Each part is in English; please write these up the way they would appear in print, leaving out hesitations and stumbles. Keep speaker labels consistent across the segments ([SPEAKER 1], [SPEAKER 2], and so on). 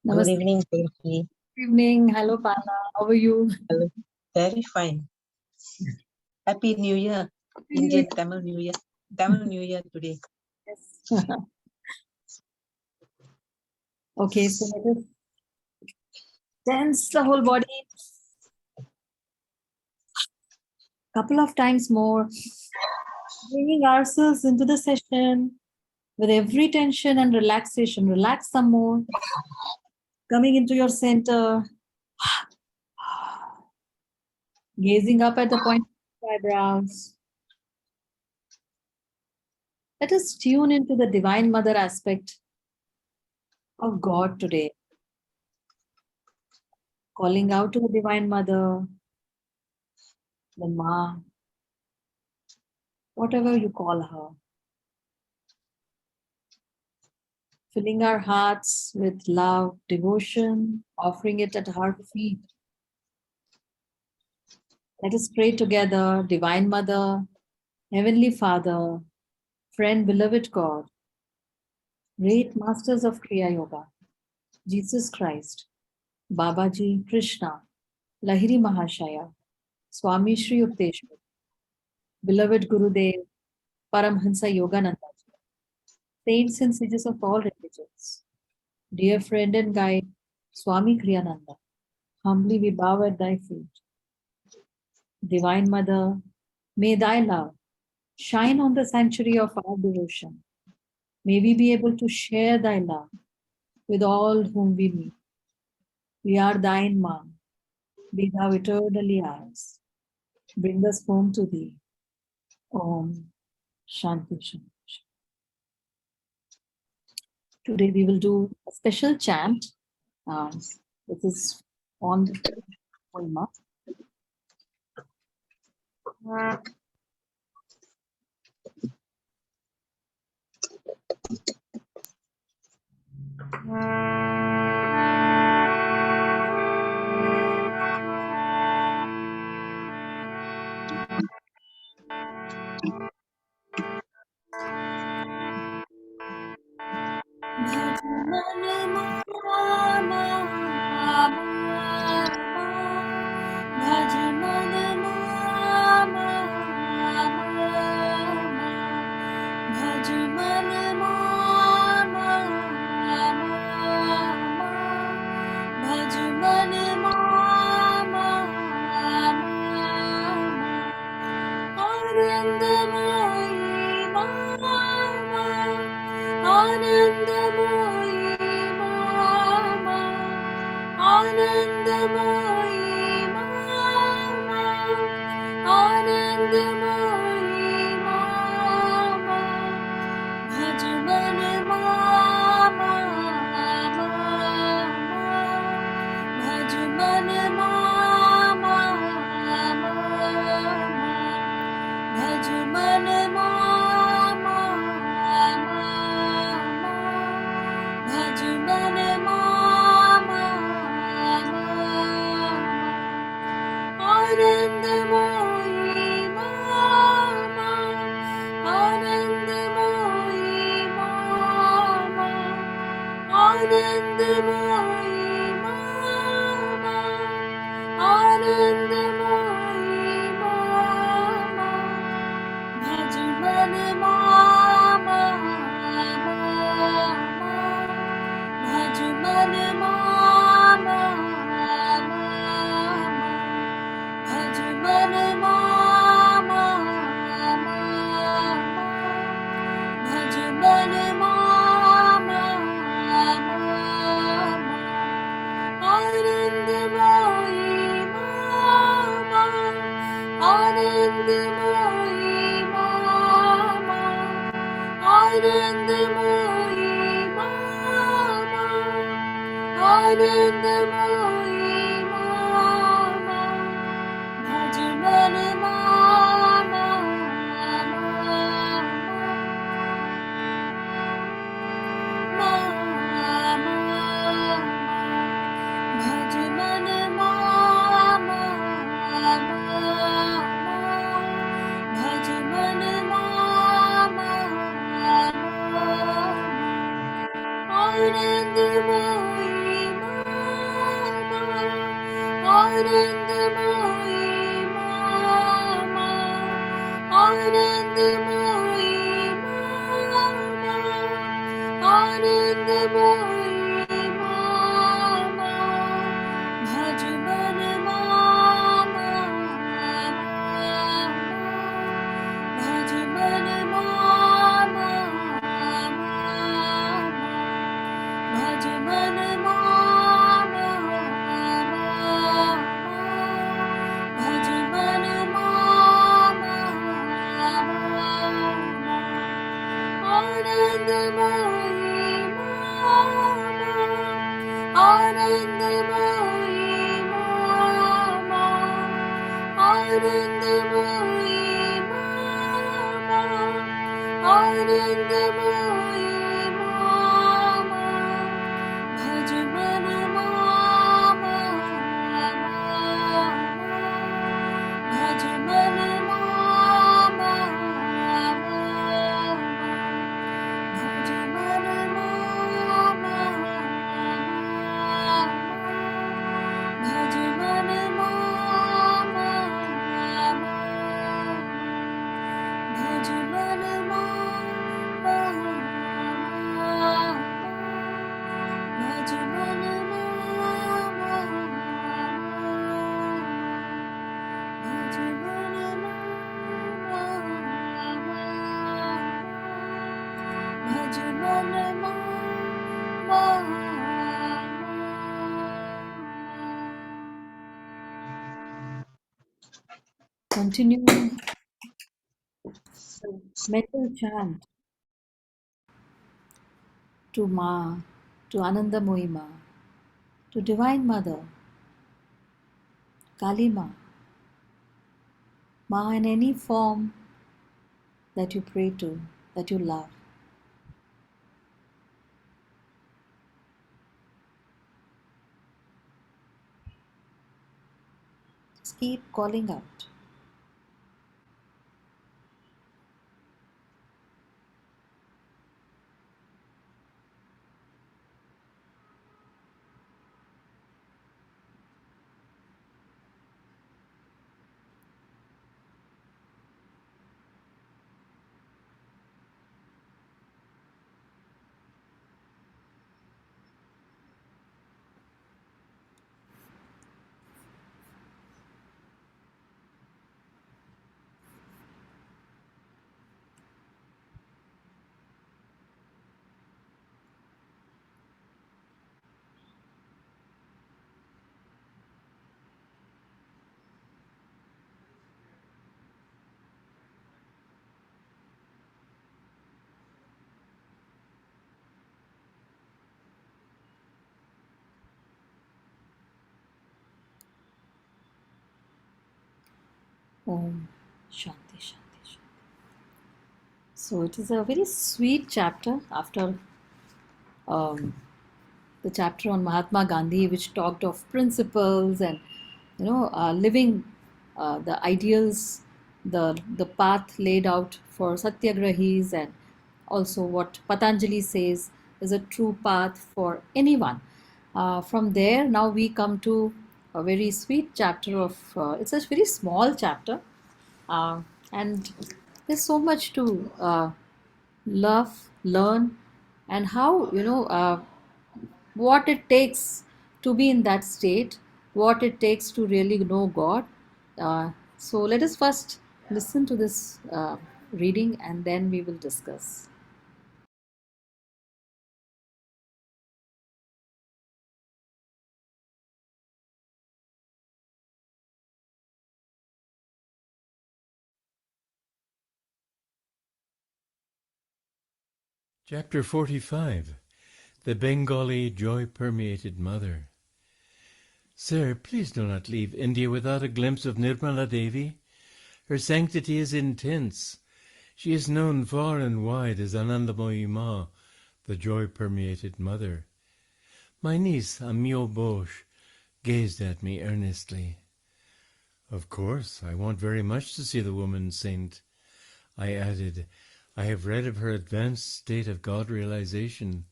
[SPEAKER 1] Good
[SPEAKER 2] Namaste.
[SPEAKER 1] evening, Pinky.
[SPEAKER 2] Good evening. Hello, Pana. How are you?
[SPEAKER 1] Hello. Very fine. Happy New Year, Indian Tamil New Year. Tamil New Year today.
[SPEAKER 2] Yes. Okay, so let us tense the whole body. Couple of times more, bringing ourselves into the session with every tension and relaxation. Relax some more. Coming into your center, gazing up at the point of the eyebrows. Let us tune into the Divine Mother aspect of God today. Calling out to the Divine Mother, the Ma, whatever you call her. Filling our hearts with love, devotion, offering it at her feet. Let us pray together, Divine Mother, Heavenly Father, friend, beloved God, great masters of Kriya Yoga, Jesus Christ, Babaji, Krishna, Lahiri Mahashaya, Swami Shri Yukteswar, beloved Gurudev, Paramhansa Yogananda, saints and sages of all religions, dear friend and guide, Swami Kriyananda, humbly we bow at thy feet. Divine Mother, may thy love shine on the sanctuary of our devotion. May we be able to share thy love with all whom we meet. We are thine, Ma. Be thou eternally ours. Bring us home to thee. Om Shanti Shanti. Today we will do a special chant. This is on the poema. Continuing mental chant to Ma, to Ananda Mohima, to Divine Mother, Kali Ma, Ma in any form that you pray to, that you love. Just keep calling out. Om Shanti Shanti Shanti. So it is a very sweet chapter after the chapter on Mahatma Gandhi, which talked of principles and living the ideals, the path laid out for satyagrahis, and also what Patanjali says is a true path for anyone. From there, now we come to a very sweet chapter of. It's a very small chapter, and there's so much to love, learn, and how what it takes to be in that state, what it takes to really know God. So let us first listen to this reading and then we will discuss.
[SPEAKER 3] Chapter 45. The Bengali Joy-Permeated Mother. Sir, please do not leave India without a glimpse of Nirmala Devi. Her sanctity is intense. She is known far and wide as Anandamoyi Ma, the Joy-Permeated Mother. My niece, Amio Bosch, gazed at me earnestly. Of course, I want very much to see the woman saint. I added, I have read of her advanced state of God realization.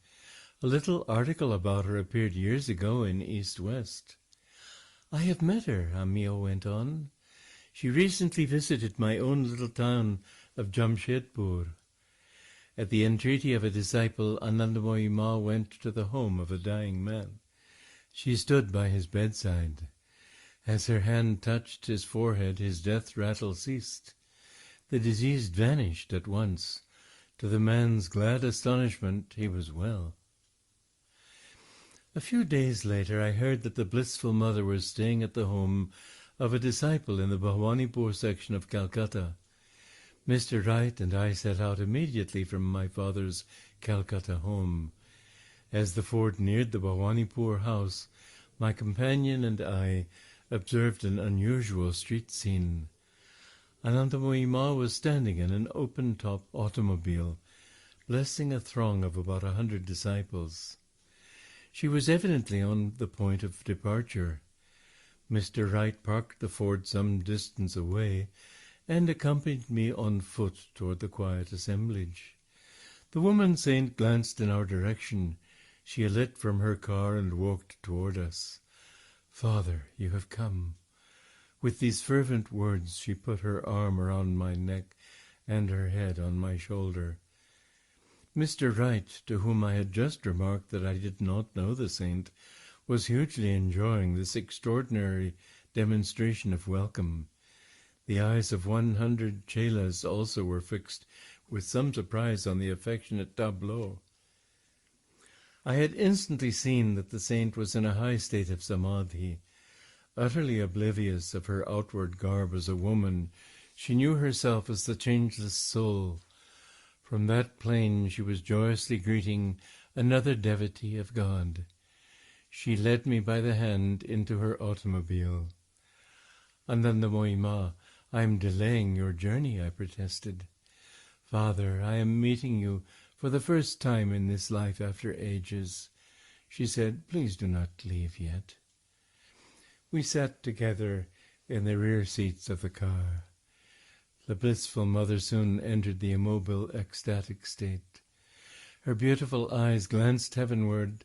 [SPEAKER 3] A little article about her appeared years ago in East West. I have met her, Amio went on. She recently visited my own little town of Jamshedpur. At the entreaty of a disciple, Anandamoyi Ma went to the home of a dying man. She stood by his bedside. As her hand touched his forehead, his death rattle ceased. The disease vanished at once. To the man's glad astonishment, he was well. A few days later, I heard that the blissful mother was staying at the home of a disciple in the Bhawanipur section of Calcutta. Mr. Wright and I set out immediately from my father's Calcutta home. As the Ford neared the Bhawanipur house, my companion and I observed an unusual street scene. Anandamoyi Ma was standing in an open-top automobile, blessing a throng of about 100 disciples. She was evidently on the point of departure. Mr. Wright parked the Ford some distance away and accompanied me on foot toward the quiet assemblage. The woman saint glanced in our direction. She lit from her car and walked toward us. "Father, you have come." With these fervent words, she put her arm around my neck and her head on my shoulder. Mr. Wright, to whom I had just remarked that I did not know the saint, was hugely enjoying this extraordinary demonstration of welcome. The eyes of 100 chelas also were fixed with some surprise on the affectionate tableau. I had instantly seen that the saint was in a high state of samadhi. Utterly oblivious of her outward garb as a woman, she knew herself as the changeless soul. From that plane she was joyously greeting another devotee of God. She led me by the hand into her automobile. "Anandamoyi Ma, I am delaying your journey," I protested. "Father, I am meeting you for the first time in this life after ages." She said, "Please do not leave yet." We sat together in the rear seats of the car. The blissful mother soon entered the immobile, ecstatic state. Her beautiful eyes glanced heavenward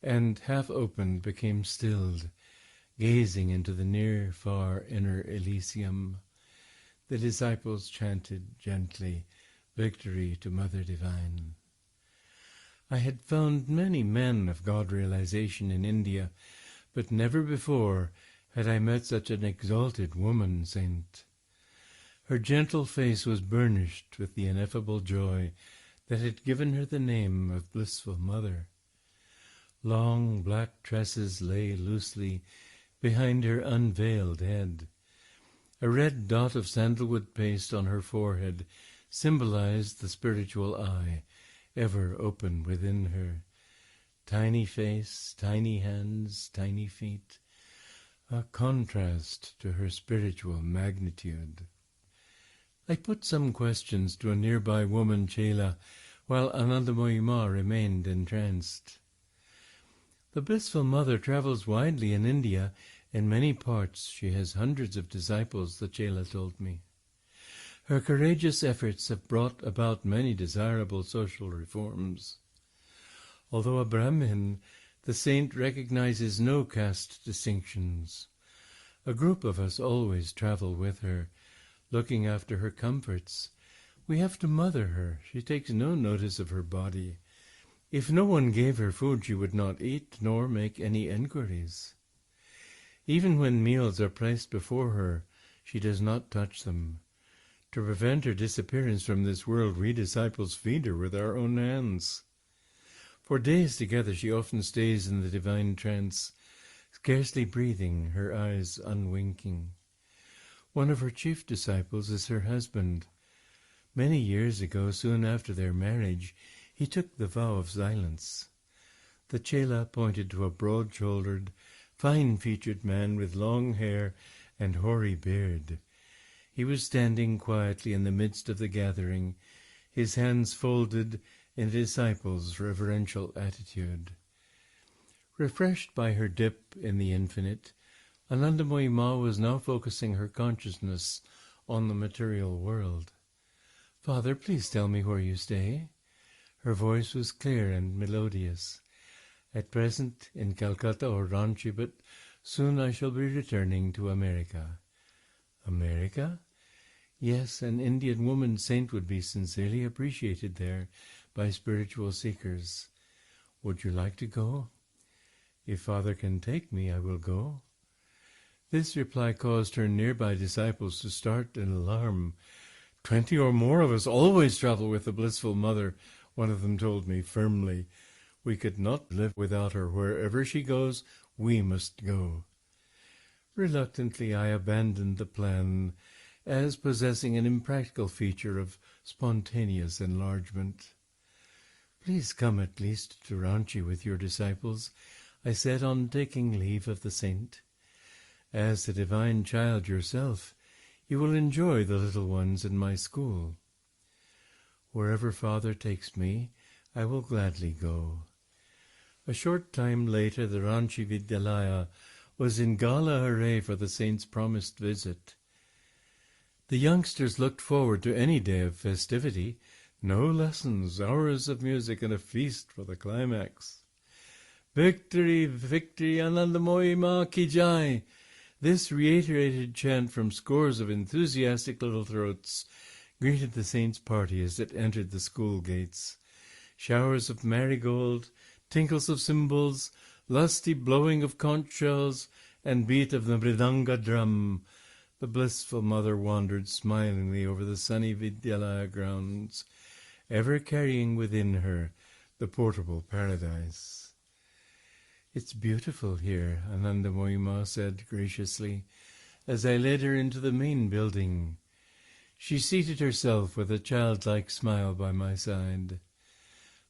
[SPEAKER 3] and, half opened, became stilled, gazing into the near, far inner Elysium. The disciples chanted gently, "Victory to Mother Divine." I had found many men of God realization in India, but never before had I met such an exalted woman saint. Her gentle face was burnished with the ineffable joy that had given her the name of Blissful Mother. Long black tresses lay loosely behind her unveiled head. A red dot of sandalwood paste on her forehead symbolized the spiritual eye, ever open within her. Tiny face, tiny hands, tiny feet, a contrast to her spiritual magnitude. I put some questions to a nearby woman chela, while Anandamoyi Ma remained entranced. The Blissful Mother travels widely in India. In many parts she has hundreds of disciples, the chela told me. Her courageous efforts have brought about many desirable social reforms. Although a Brahmin, the saint recognizes no caste distinctions. A group of us always travel with her, looking after her comforts. We have to mother her. She takes no notice of her body. If no one gave her food, she would not eat, nor make any enquiries. Even when meals are placed before her, she does not touch them. To prevent her disappearance from this world, we disciples feed her with our own hands. For days together she often stays in the divine trance, scarcely breathing, her eyes unwinking. One of her chief disciples is her husband. Many years ago, soon after their marriage, he took the vow of silence. The chela pointed to a broad-shouldered, fine-featured man with long hair and hoary beard. He was standing quietly in the midst of the gathering, his hands folded in a disciple's reverential attitude. Refreshed by her dip in the infinite, Anandamoyi Ma was now focusing her consciousness on the material world. "Father, please tell me where you stay." Her voice was clear and melodious. "At present in Calcutta or Ranchi, but Soon I shall be returning to America. America? Yes, an Indian woman saint would be sincerely appreciated there by spiritual seekers. Would you like to go? If Father can take me, I will go. This reply caused her nearby disciples to start in alarm. 20 or more of us always travel with the blissful Mother, one of them told me firmly. We could not live without her. Wherever she goes, we must go. Reluctantly, I abandoned the plan as possessing an impractical feature of spontaneous enlargement. Please come at least to Ranchi with your disciples, I said on taking leave of the saint. As the divine child yourself, you will enjoy the little ones in my school. Wherever Father takes me, I will gladly go. A short time later, the Ranchi Vidyalaya was in gala array for the saint's promised visit. The youngsters looked forward to any day of festivity. No lessons, hours of music, and a feast for the climax. Victory, victory, Anandamoyi Ma Ki Jai! This reiterated chant from scores of enthusiastic little throats greeted the saint's party as it entered the school gates. Showers of marigold, tinkles of cymbals, lusty blowing of conch shells, and beat of the mridanga drum. The blissful Mother wandered smilingly over the sunny Vidyalaya grounds, ever carrying within her the portable paradise. It's beautiful here, Anandamoyi Ma said graciously, as I led her into the main building. She seated herself with a childlike smile by my side.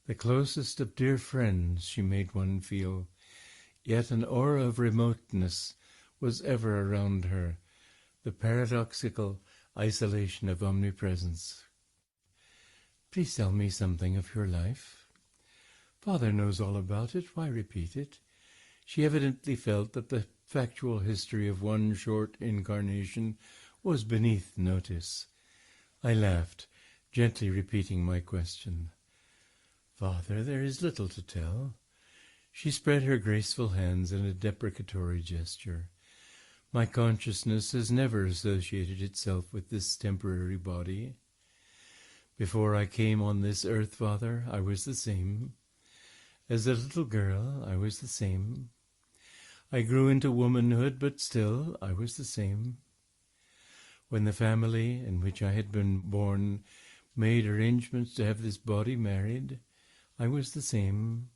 [SPEAKER 3] The closest of dear friends she made one feel, yet an aura of remoteness was ever around her, the paradoxical isolation of omnipresence. Please tell me something of your life. Father knows all about it. Why repeat it? She evidently felt that the factual history of one short incarnation was beneath notice. I laughed, gently repeating my question. Father, there is little to tell. She spread her graceful hands in a deprecatory gesture. My consciousness has never associated itself with this temporary body. Before I came on this earth, Father, I was the same. As a little girl, I was the same. I grew into womanhood, but still I was the same. When the family in which I had been born made arrangements to have this body married, I was the same.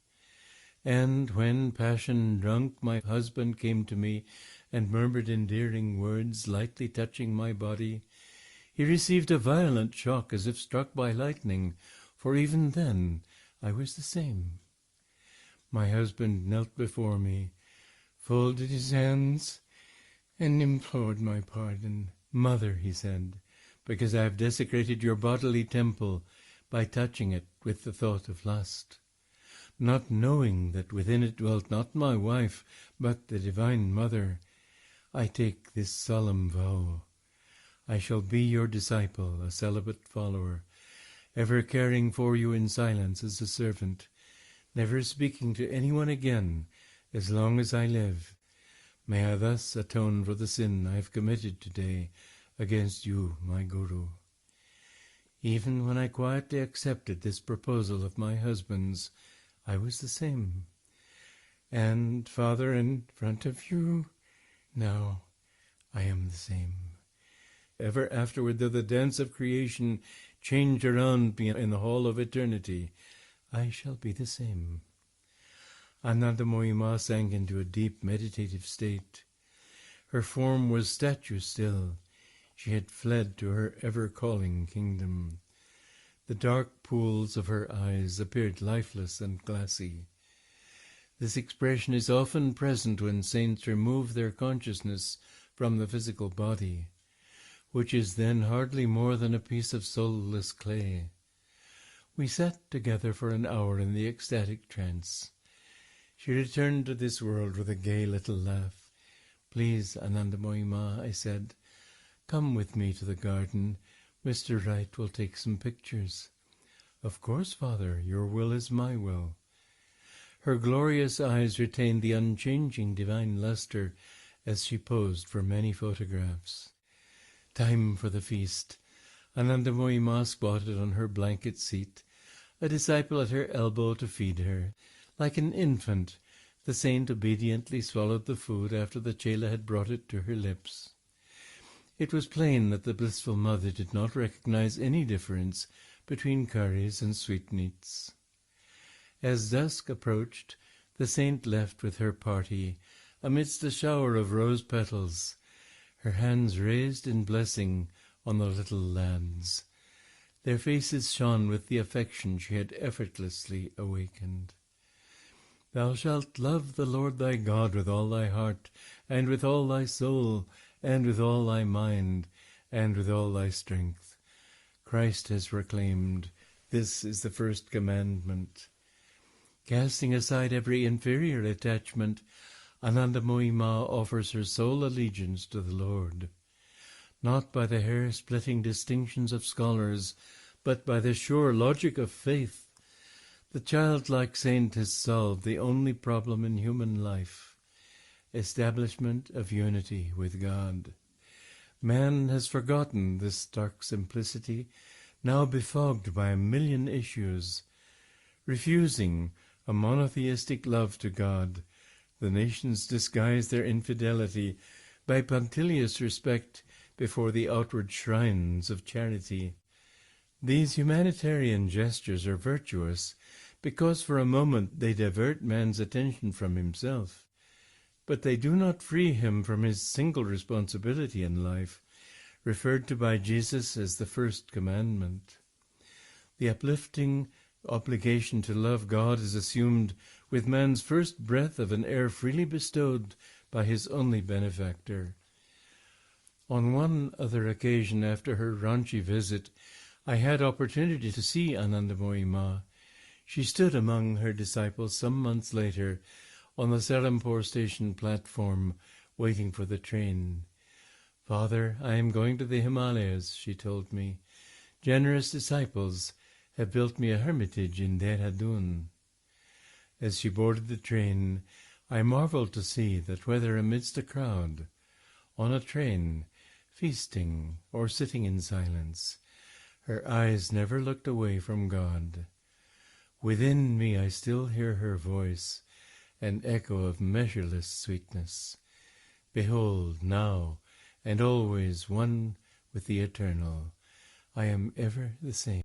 [SPEAKER 3] And when passion-drunk my husband came to me and murmured endearing words, lightly touching my body, he received a violent shock as if struck by lightning, for even then I was the same. My husband knelt before me, folded his hands, and implored my pardon. Mother, he said, because I have desecrated your bodily temple by touching it with the thought of lust, not knowing that within it dwelt not my wife, but the Divine Mother. I take this solemn vow. I shall be your disciple, a celibate follower, ever caring for you in silence as a servant, never speaking to anyone again as long as I live. May I thus atone for the sin I have committed today against you, my Guru. Even when I quietly accepted this proposal of my husband's, I was the same. And, Father, in front of you, now I am the same. Ever afterward, though the dance of creation change around me in the hall of eternity, I shall be the same. Anandamoyi Ma sank into a deep meditative state. Her form was statue still. She had fled to her ever-calling kingdom. The dark pools of her eyes appeared lifeless and glassy. This expression is often present when saints remove their consciousness from the physical body, which is then hardly more than a piece of soulless clay. We sat together for an hour in the ecstatic trance. She returned to this world with a gay little laugh. Please, Anandamoyi Ma, I said, come with me to the garden. Mr. Wright will take some pictures. Of course, Father, your will is my will. Her glorious eyes retained the unchanging divine luster as she posed for many photographs. Time for the feast. Anandamoyi Ma squatted on her blanket seat, a disciple at her elbow to feed her. Like an infant, the saint obediently swallowed the food after the chela had brought it to her lips. It was plain that the blissful mother did not recognize any difference between curries and sweetmeats. As dusk approached, the saint left with her party amidst a shower of rose petals, her hands raised in blessing on the little lads. Their faces shone with the affection she had effortlessly awakened. Thou shalt love the Lord thy God with all thy heart, and with all thy soul, and with all thy mind, and with all thy strength. Christ has proclaimed, this is the first commandment. Casting aside every inferior attachment, Anandamoyi Ma offers her sole allegiance to the Lord, not by the hair-splitting distinctions of scholars, but by the sure logic of faith. The childlike saint has solved the only problem in human life, establishment of unity with God. Man has forgotten this stark simplicity, now befogged by a million issues. Refusing a monotheistic love to God, the nations disguise their infidelity by punctilious respect before the outward shrines of charity. These humanitarian gestures are virtuous because for a moment they divert man's attention from himself, but they do not free him from his single responsibility in life, referred to by Jesus as the first commandment. The uplifting obligation to love God is assumed with man's first breath of an air freely bestowed by his only benefactor. On one other occasion after her Ranchi visit, I had opportunity to see Anandamoyi Ma. She stood among her disciples some months later on the Serampore station platform, waiting for the train. "Father, I am going to the Himalayas," she told me. "Generous disciples have built me a hermitage in Dehradun." As she boarded the train, I marveled to see that whether amidst a crowd, on a train, feasting, or sitting in silence, her eyes never looked away from God. Within me I still hear her voice, an echo of measureless sweetness. Behold, now and always one with the Eternal, I am ever the same.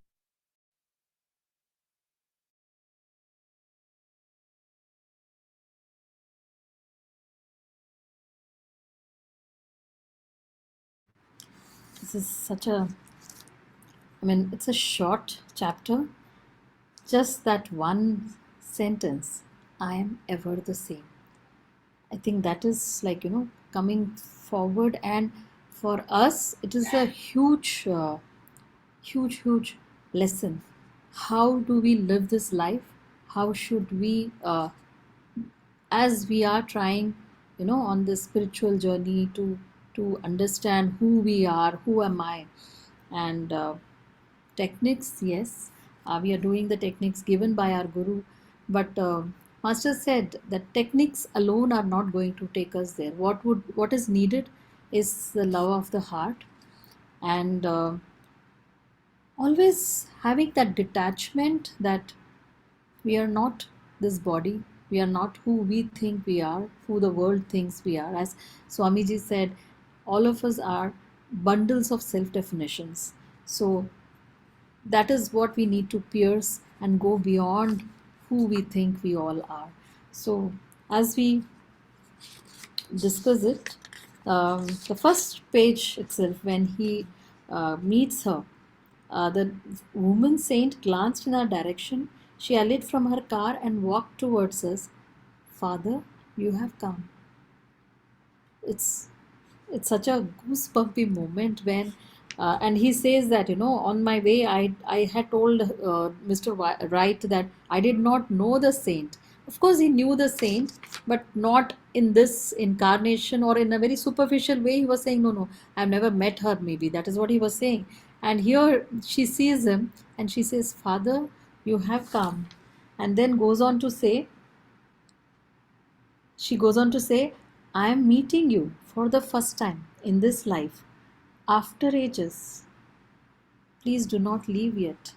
[SPEAKER 2] This is such a, it's a short chapter, just that one sentence, I am ever the same. I think that is like, coming forward, and for us, it is a huge, huge lesson. How do we live this life? How should we, as we are trying, on this spiritual journey to understand who we are, who am I, and techniques, yes, we are doing the techniques given by our guru, but master said that techniques alone are not going to take us there. What is needed is the love of the heart, and always having that detachment that we are not this body, we are not who we think we are, who the world thinks we are. As Swamiji said, all of us are bundles of self definitions. So that is what we need to pierce and go beyond who we think we all are. So as we discuss it, the first page itself, when he meets her, the woman saint glanced in our direction. She alighted from her car and walked towards us. "Father, you have come." It's such a goosebumpy moment when and he says that, on my way I had told Mr. Wright that I did not know the saint. Of course he knew the saint, but not in this incarnation, or in a very superficial way. He was saying, no, I've never met her. Maybe that is what he was saying. And here she sees him and she says, "Father, you have come," and then goes on to say, she goes on to say, I am meeting you for the first time in this life after ages. Please do not leave yet.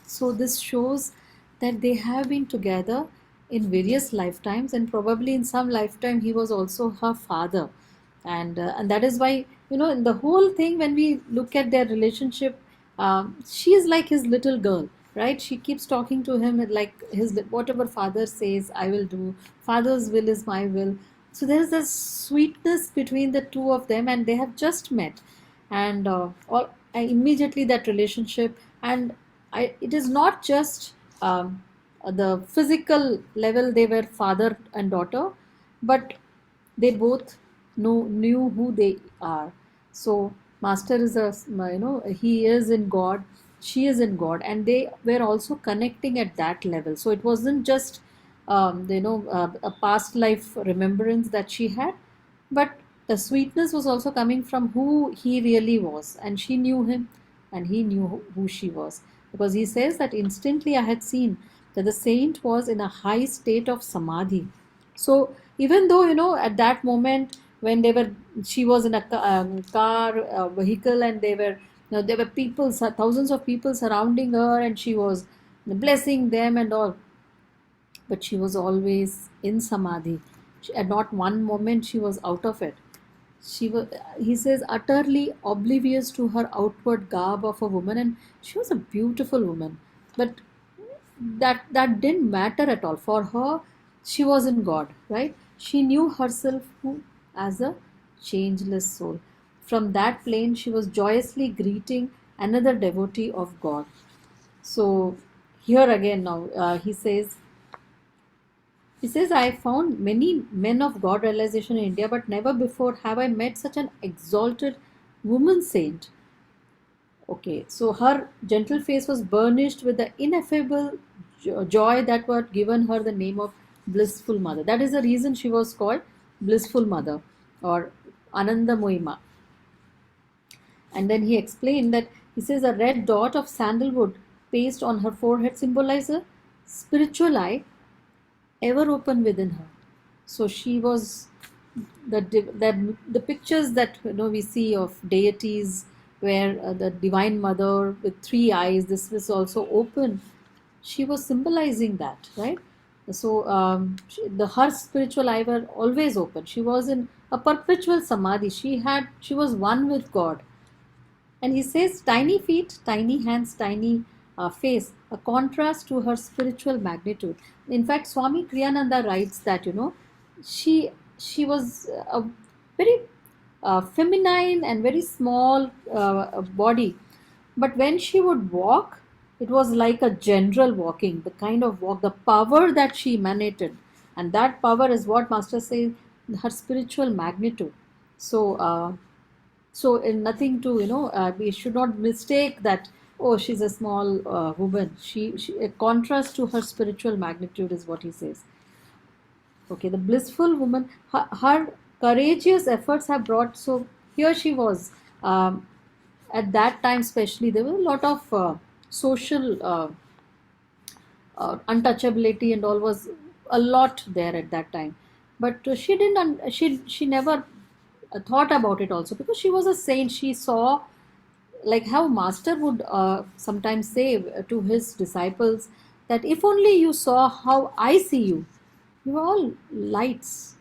[SPEAKER 2] So this shows that they have been together in various lifetimes, and probably in some lifetime he was also her father, and that is why, in the whole thing, when we look at their relationship, she is like his little girl, right? She keeps talking to him like his whatever father says, I will do. Father's will is my will. So there is a sweetness between the two of them, and they have just met, and immediately that relationship, and it is not just the physical level, they were father and daughter, but they both knew who they are. So master is he is in God, she is in God, and they were also connecting at that level. So it wasn't just a past life remembrance that she had, but the sweetness was also coming from who he really was, and she knew him, and he knew who she was. Because he says that instantly I had seen that the saint was in a high state of samadhi. So even though, at that moment when she was in a car, vehicle, and there were people, thousands of people surrounding her, and she was blessing them and all, but she was always in samadhi. At not one moment she was out of it. She was, he says, utterly oblivious to her outward garb of a woman, and she was a beautiful woman. But that didn't matter at all. For her, she was in God, right? She knew herself as a changeless soul. From that plane, she was joyously greeting another devotee of God. So here again now, he says, I found many men of God realization in India, but never before have I met such an exalted woman saint. Okay, so her gentle face was burnished with the ineffable joy that was given her the name of blissful mother. That is the reason she was called blissful mother, or Ananda Moima. And then he explained that, he says, a red dot of sandalwood paste on her forehead symbolizes a spiritual eye ever open within her. So she was the pictures that we see of deities, where the divine mother with three eyes, this was also open. She was symbolizing that, right? So her spiritual eye were always open. She was in a perpetual samadhi. She was one with God. And he says, tiny feet, tiny hands, tiny face, a contrast to her spiritual magnitude. In fact, Swami Kriyananda writes that, she was a very feminine and very small body. But when she would walk, it was like a general walking, the kind of walk, the power that she emanated. And that power is what Master says, her spiritual magnitude. So in nothing to, we should not mistake that, oh, she's a small woman. She a contrast to her spiritual magnitude is what he says. Okay, the blissful woman, her courageous efforts have brought, so here she was. At that time especially, there were a lot of social untouchability and all was a lot there at that time. But she didn't, she never thought about it also, because she was a saint. She saw, like how master would sometimes say to his disciples, that if only you saw how I see you, you are all lights.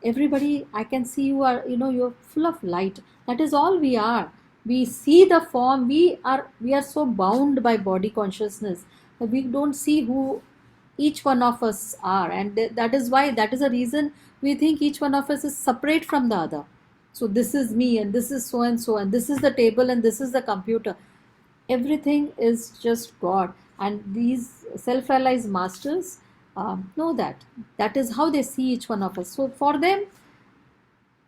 [SPEAKER 2] Everybody, I can see you are, you're full of light. That is all we are. We see the form. We are so bound by body consciousness that we don't see who each one of us are, and that is why, that is the reason we think each one of us is separate from the other. So this is me, and this is so and so, and this is the table, and this is the computer. Everything is just God. And these self-realized masters know that is how they see each one of us. So for them,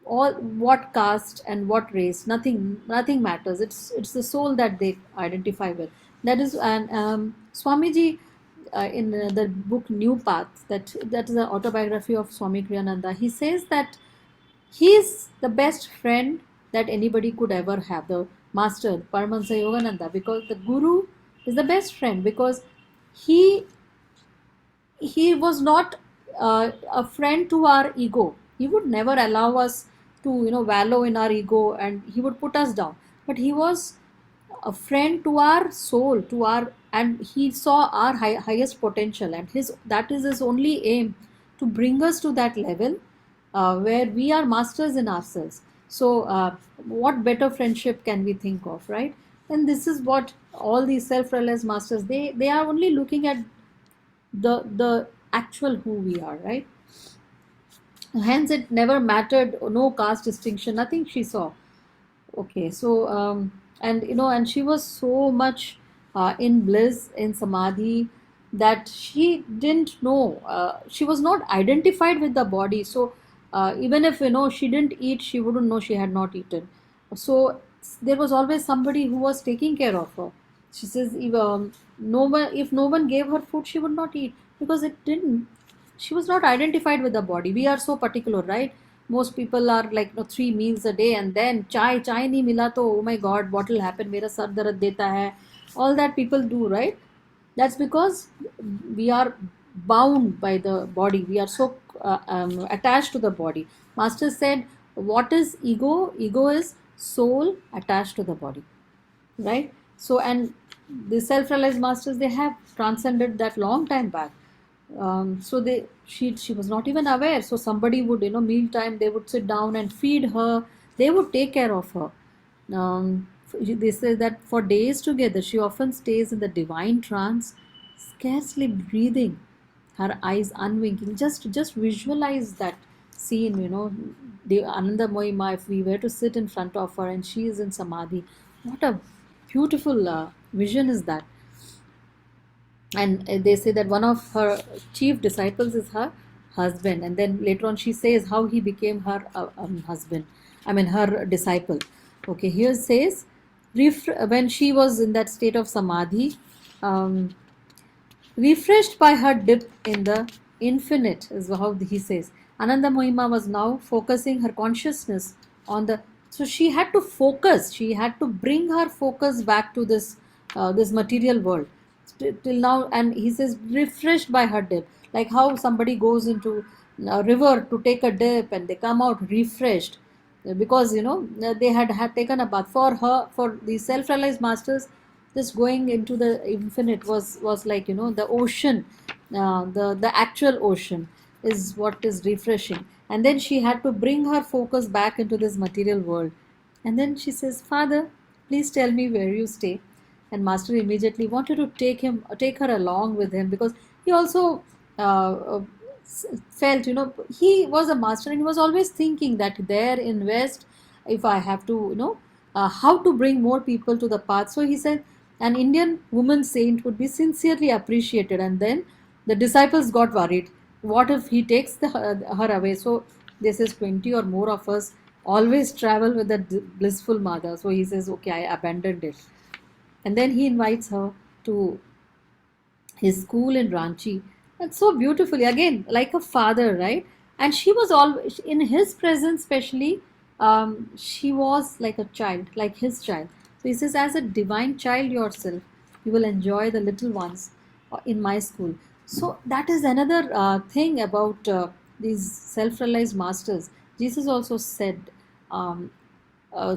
[SPEAKER 2] all, what caste and what race, nothing matters. It's the soul that they identify with. That is, and Swamiji, in the book New Path, that is an autobiography of Swami Kriyananda, he says that he is the best friend that anybody could ever have, the master Paramahansa Yogananda, because the guru is the best friend, because he was not a friend to our ego. He would never allow us to, wallow in our ego, and he would put us down. But he was a friend to our soul, to our, and he saw our highest potential, and that is his only aim, to bring us to that level where we are masters in ourselves. So what better friendship can we think of, right? And this is what all these self-realized masters, they are only looking at the actual who we are, right? Hence it never mattered, no caste distinction, nothing she saw. Okay, so and and she was so much in bliss, in samadhi, that she didn't know, she was not identified with the body. So even if she didn't eat, she wouldn't know she had not eaten. So there was always somebody who was taking care of her. She says, if no one gave her food, she would not eat, because it didn't, she was not identified with the body. We are so particular, right? Most people are like, 3 meals a day, and then chai nahi mila to, oh my god, what will happen, mera sar darad deta hai. All that people do, right? That's because we are bound by the body. We are so attached to the body. Master said, what is ego? Ego is soul attached to the body, right? So, and the self-realized masters, they have transcended that long time back. So she was not even aware. So somebody would, mealtime, they would sit down and feed her, they would take care of her. They say that for days together she often stays in the divine trance, scarcely breathing, her eyes unwinking. Just visualize that scene, the Ananda Mohima, if we were to sit in front of her and she is in samadhi, what a beautiful vision is that. And they say that one of her chief disciples is her husband, and then later on she says how he became her husband, her disciple. Okay, here it says, when she was in that state of samadhi, um, refreshed by her dip in the infinite, is how he says. Ananda Mohima was now focusing her consciousness on the. So she had to focus. She had to bring her focus back to this material world till now. And he says, refreshed by her dip, like how somebody goes into a river to take a dip and they come out refreshed, because they had taken a bath. For her, for the self-realized masters, just going into the infinite was like, the ocean, the actual ocean is what is refreshing. And then she had to bring her focus back into this material world. And then she says, Father, please tell me where you stay. And master immediately wanted to take her along with him, because he also felt, he was a master and he was always thinking that there in West, if I have to, how to bring more people to the path. So he said an Indian woman saint would be sincerely appreciated. And then the disciples got worried, what if he takes her away? So this is 20 or more of us always travel with that blissful mother. So he says, okay, I abandoned it. And then he invites her to his school in Ranchi. And so beautifully, again, like a father, right? And she was always, in his presence especially, she was like a child, like his child. So he says, as a divine child yourself, you will enjoy the little ones in my school. So that is another thing about these self-realized masters. Jesus also said, um, uh,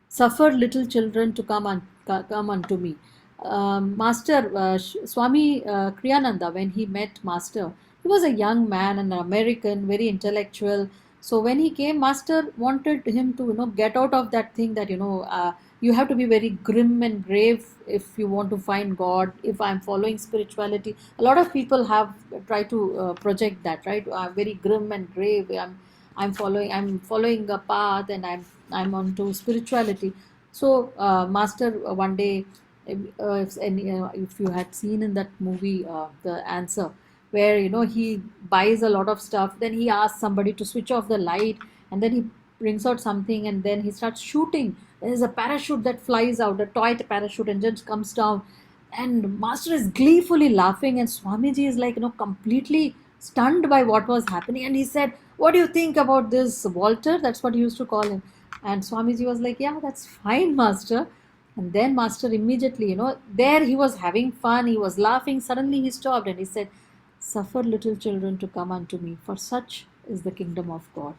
[SPEAKER 2] suffer little children to come unto me. Master Swami Kriyananda, when he met Master, he was a young man, an American, very intellectual. So when he came, Master wanted him to get out of that thing that you have to be very grim and grave if you want to find God. If I'm following spirituality, a lot of people have tried to project that, right? I'm very grim and grave. I'm following a path, and I'm onto spirituality. So Master one day, if you had seen in that movie The Answer, where he buys a lot of stuff, then he asks somebody to switch off the light, and then he brings out something, and then he starts shooting. There's a parachute that flies out, a toy parachute, and just comes down, and Master is gleefully laughing, and Swamiji is like completely stunned by what was happening. And he said, what do you think about this, Walter? That's what he used to call him. And Swamiji was like, yeah, that's fine, Master. And then Master immediately, there he was having fun, he was laughing. Suddenly he stopped and he said, Suffer little children to come unto me, for such is the kingdom of God.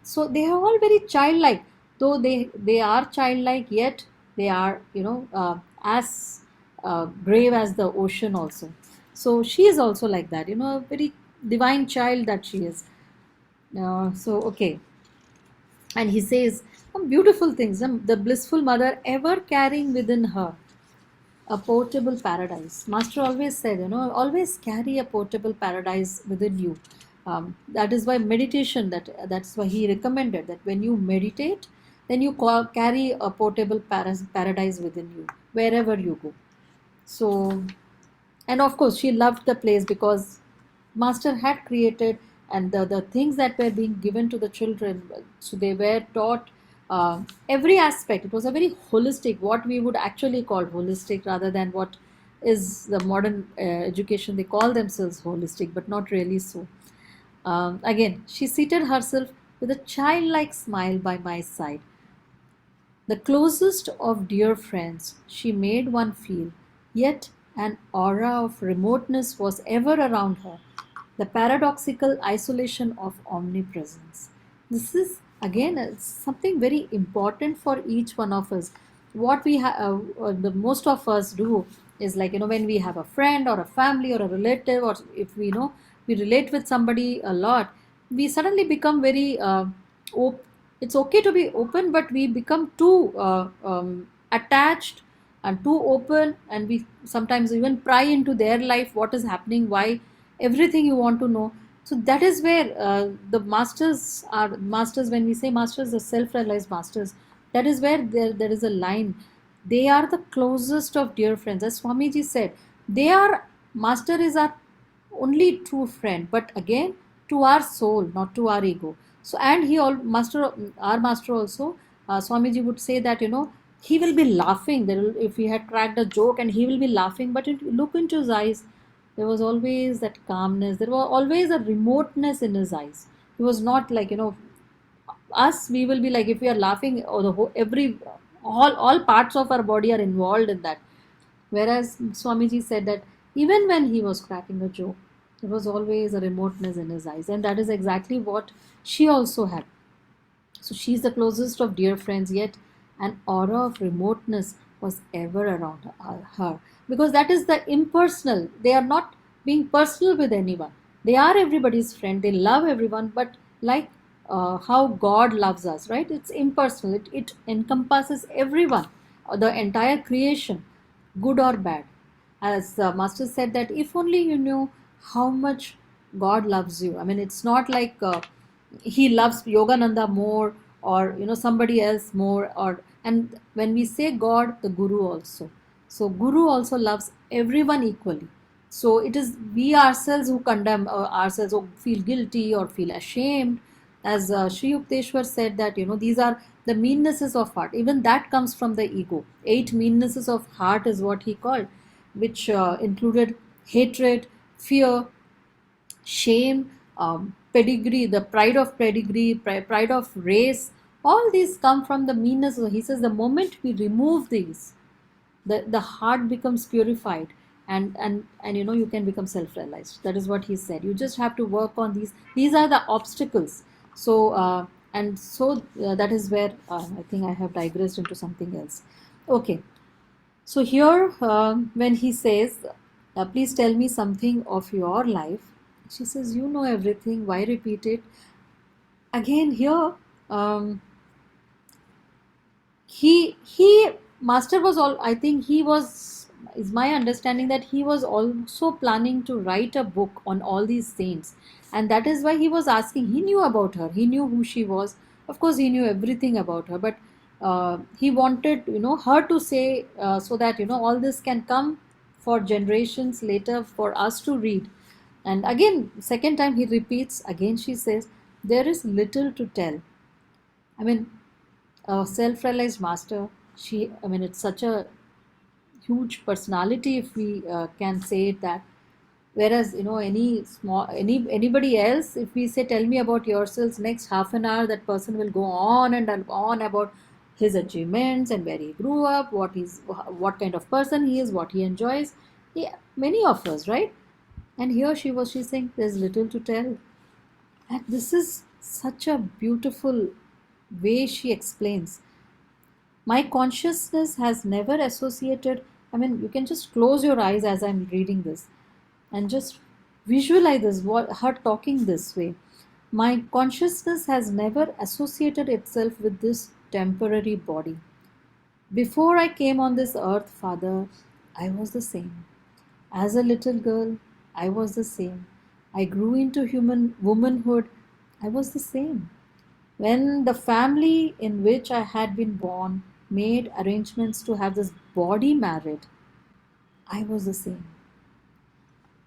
[SPEAKER 2] So they are all very childlike, though they are childlike, yet they are, as brave as the ocean also. So she is also like that, a very divine child that she is. So okay, and he says some beautiful things. The blissful mother ever carrying within her a portable paradise. Master always said, always carry a portable paradise within you. That is why meditation. That's why he recommended that when you meditate, then you carry a portable paradise within you wherever you go. So, and of course she loved the place because master had created, and the things that were being given to the children, so they were taught every aspect. It was a very holistic, what we would actually call holistic, rather than what is the modern education. They call themselves holistic, but not really so. Again, she seated herself with a childlike smile by my side, the closest of dear friends she made one feel, yet an aura of remoteness was ever around her, the paradoxical isolation of omnipresence. This is again something very important for each one of us. What the most of us do is, like, when we have a friend or a family or a relative, or if we relate with somebody a lot, we suddenly become very it's okay to be open, but we become too attached and too open, and we sometimes even pry into their life, what is happening, why, everything you want to know. So that is where the masters are masters. When we say masters, the self-realized masters, that is where there is a line. They are the closest of dear friends, as Swamiji said. They are, master is our only true friend, but again, to our soul, not to our ego. So, and our master also, Swamiji would say that, he will be laughing. If he had cracked a joke, and he will be laughing, but if you look into his eyes, there was always that calmness. There was always a remoteness in his eyes. He was not like, us. We will be like, if we are laughing, or the whole, all parts of our body are involved in that. Whereas Swamiji said that even when he was cracking a joke, there was always a remoteness in his eyes, and that is exactly what she also had. So she's the closest of dear friends, yet an aura of remoteness was ever around her. Because that is the impersonal. They are not being personal with anyone. They are everybody's friend. They love everyone, but like how God loves us, right? It's impersonal. It encompasses everyone, the entire creation, good or bad. As the master said, that if only you knew how much God loves you. I mean, it's not like he loves Yogananda more, or somebody else more, or, and when we say God, the Guru also. So Guru also loves everyone equally. So it is we ourselves who condemn ourselves, or feel guilty or feel ashamed. As Sri Yukteswar said that, these are the meannesses of heart. Even that comes from the ego. 8 meannesses of heart is what he called, which included hatred, fear, shame, pedigree, the pride of pedigree, pride of race. All these come from the meanness. He says the moment we remove these, the heart becomes purified, and you can become self-realized. That is what he said. You just have to work on these are the obstacles. So that is where I think I have digressed into something else. Okay, so here when he says, please tell me something of your life, she says, you know everything, why repeat it again? Here he master was all, I think he was, is my understanding, that he was also planning to write a book on all these saints, and that is why he was asking. He knew about her, he knew who she was, of course he knew everything about her, but he wanted her to say, so that all this can come for generations later for us to read. And again, second time he repeats again, she says, there is little to tell. I mean, a self-realized master, it's such a huge personality, if we can say it that. Whereas anybody else, if we say, tell me about yourselves, next half an hour that person will go on and on about his achievements and where he grew up, what kind of person he is, what he enjoys. Yeah, many of us, right? And here she's saying there's little to tell. And this is such a beautiful way she explains. My consciousness has never associated, I mean, you can just close your eyes as I'm reading this and just visualize this, her talking this way. My consciousness has never associated itself with this temporary body. Before I came on this earth, Father, I was the same. As a little girl, I was the same. I grew into human womanhood, I was the same. When the family in which I had been born made arrangements to have this body married, I was the same.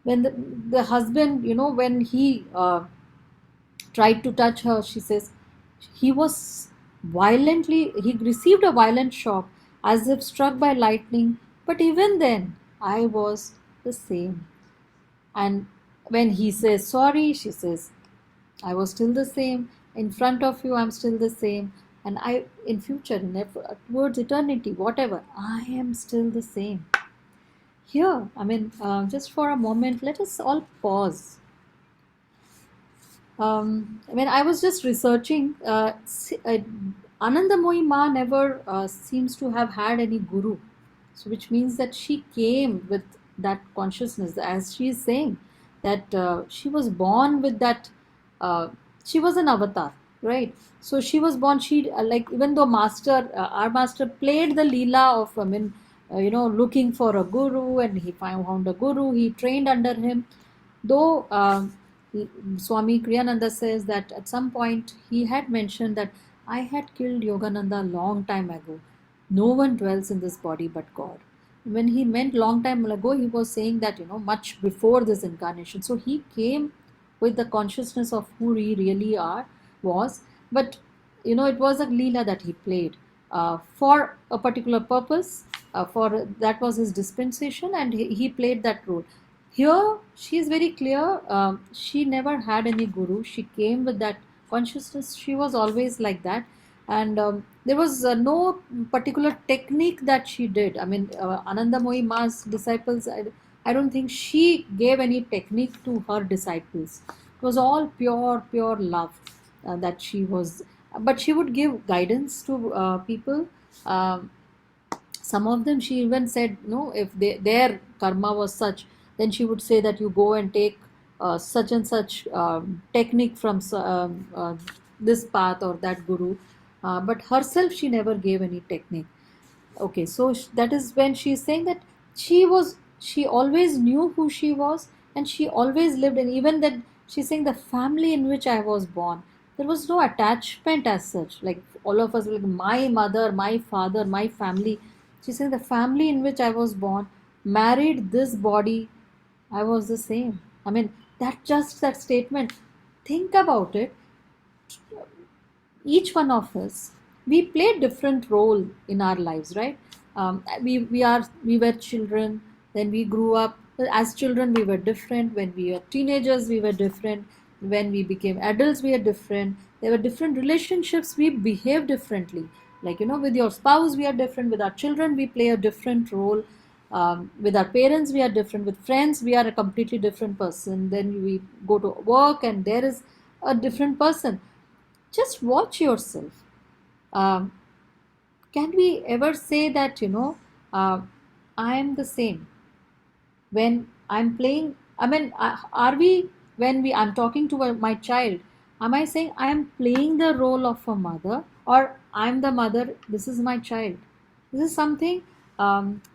[SPEAKER 2] When the husband, when he tried to touch her, she says, he was he received a violent shock as if struck by lightning, but even then, I was the same. And when he says sorry, she says, I was still the same. In front of you, I'm still the same. And in future, never, towards eternity, whatever, I am still the same. Here, I mean, just for a moment, let us all pause. When I was just researching, Anandamoyi Ma never seems to have had any guru. So, which means that she came with that consciousness, as she is saying, that she was born with that, she was an avatar, right? So, she was born, she, like, even though our master played the Leela of, looking for a guru, and he found a guru, he trained under him. Though Swami Kriyananda says that at some point he had mentioned that I had killed Yogananda a long time ago. No one dwells in this body but God. When he meant long time ago, he was saying that, much before this incarnation. So he came with the consciousness of who he really was. But, it was a Leela that he played for a particular purpose. That was his dispensation, and he played that role. Here, she is very clear. She never had any guru. She came with that consciousness. She was always like that. And there was no particular technique that she did. I mean, Anandamoyi Ma's disciples, I don't think she gave any technique to her disciples. It was all pure love that she was. But she would give guidance to people. Some of them, she even said, no, if their karma was such, then she would say that you go and take such and such technique from this path or that guru. But herself, she never gave any technique. Okay, so that is when she is saying that she always knew who she was, and she always lived in, even that she's saying the family in which I was born, there was no attachment as such, like all of us, like my mother, my father, my family. She's saying the family in which I was born married this body, I was the same. I mean, that statement, think about it. Each one of us, we play different role in our lives, right? We were children, then we grew up. As children, we were different. When we were teenagers, we were different. When we became adults, we are different. There were different relationships, we behave differently. Like, with your spouse, we are different. With our children, we play a different role. With our parents, we are different. With friends, we are a completely different person. Then we go to work, and there is a different person. Just watch yourself. Um, can we ever say that, I am the same when I'm playing? I mean, are we, when I'm talking to my child, am I saying I am playing the role of a mother, or I'm the mother, this is my child? This is something,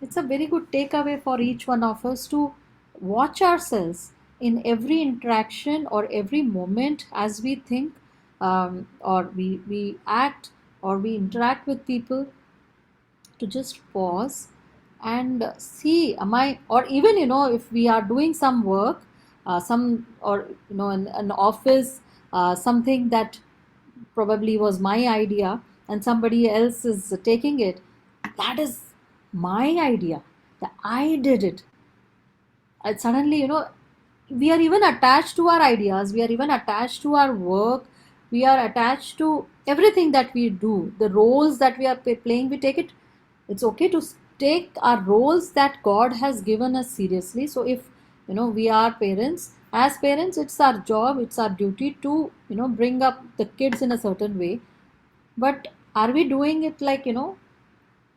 [SPEAKER 2] it's a very good takeaway for each one of us to watch ourselves in every interaction or every moment as we think, or we act or we interact with people, to just pause and see, am I, or even, if we are doing some work, some, or, in an office, something that probably was my idea and somebody else is taking it, that is my idea, that I did it. And suddenly, we are even attached to our ideas, we are even attached to our work, we are attached to everything that we do, the roles that we are playing, we take it, it's okay to take our roles that God has given us seriously. So if we are parents. As parents, it's our job, it's our duty to, bring up the kids in a certain way. But are we doing it like,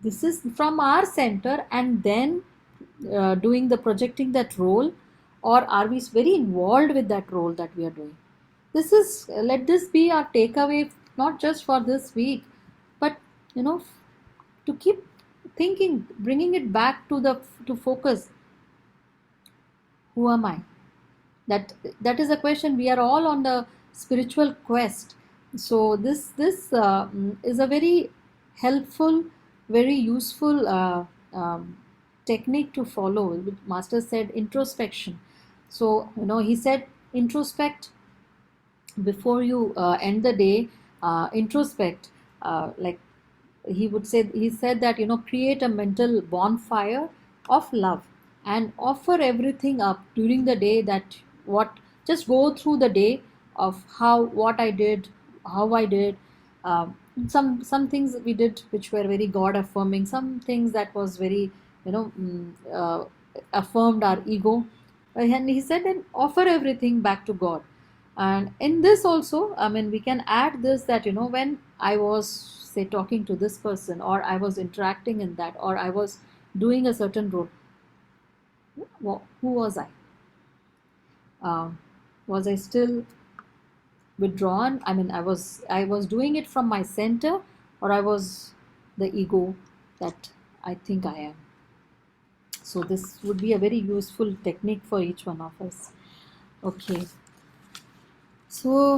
[SPEAKER 2] this is from our center, and then doing the projecting that role, or are we very involved with that role that we are doing? This is, let this be our takeaway, not just for this week, but to keep thinking, bringing it back to focus. Who am I? That is a question. We are all on the spiritual quest. So this is a very helpful, very useful technique to follow. Master said introspection. So he said introspect before you end the day. Introspect, like he said that create a mental bonfire of love and offer everything up during the day. That what Just go through the day of what I did, how I did, some things we did which were very God affirming, some things that was very affirmed our ego. And he said, and offer everything back to God. And in this also, I mean, we can add this, that when I was, say, talking to this person, or I was interacting in that, or I was doing a certain role, who was I? Was I still withdrawn? I mean, I was doing it from my center, or I was the ego that I think I am. So this would be a very useful technique for each one of us. Okay. So,